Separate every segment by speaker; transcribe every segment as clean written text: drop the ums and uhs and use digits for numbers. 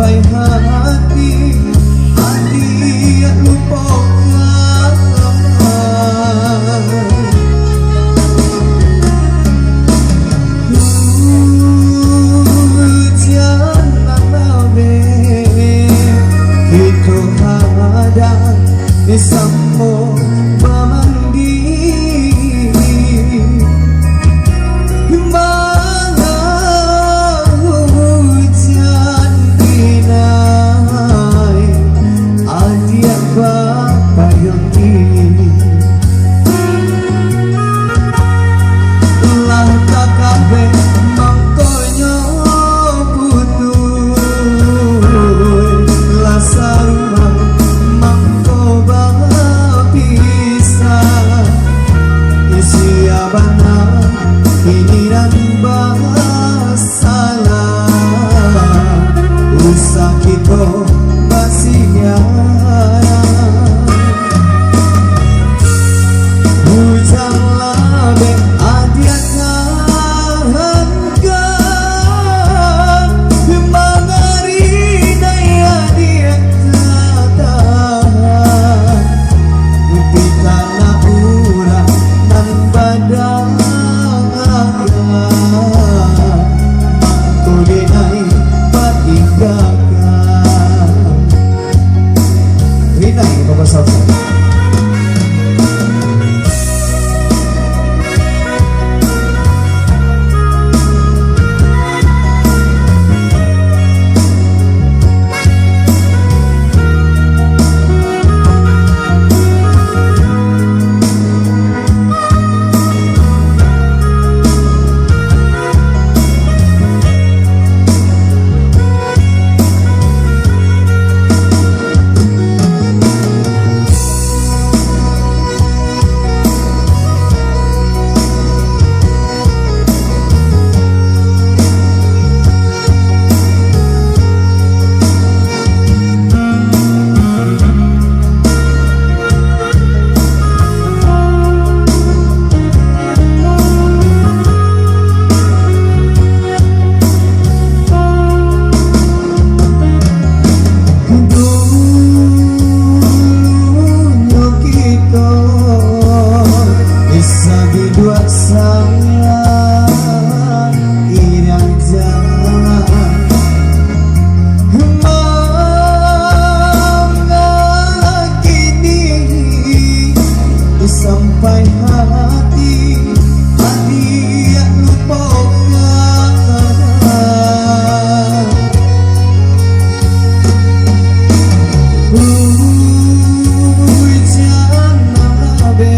Speaker 1: sampai hati adik lupakan. Jangan itu ada di sampo mamandi mana hujan dinai adia bapak yang ini lah tak kabe mangkonya putus lah sarumah mangko bisa isi abana ini dan masalah usah kita basinya hujanlah be adiak ngahankan mengari daya dia tahan pitana urang nan badang kudenai patinggakan rinai bapak salsa. Sampai hati adik lupakan. Janganlah be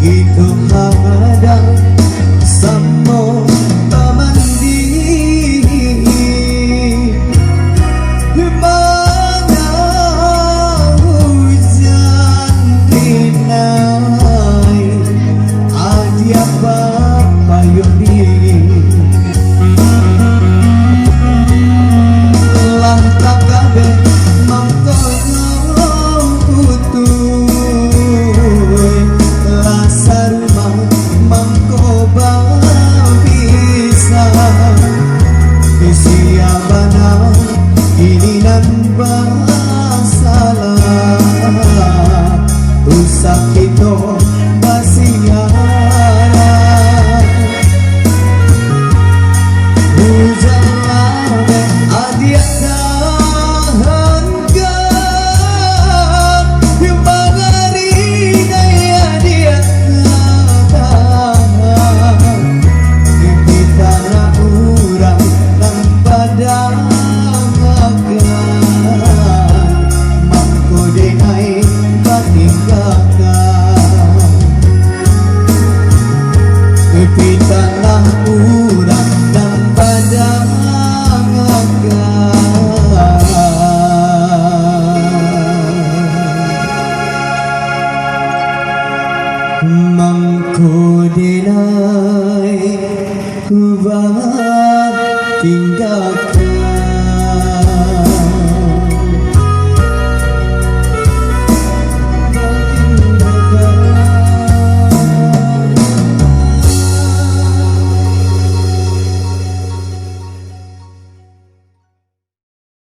Speaker 1: itu ada samo tamandi mana hujan dinai adia bapak yoni lah tak kabe mangkono putus lah sarumah mangko bisa isi abana ini nan masalah usah kita basiara hujanlah be adiak ngahankan mengari daya dia tahan pitana urang dan padang mangko denai patinggakan pitana urang dan padang mangko denai ku tinggalkan.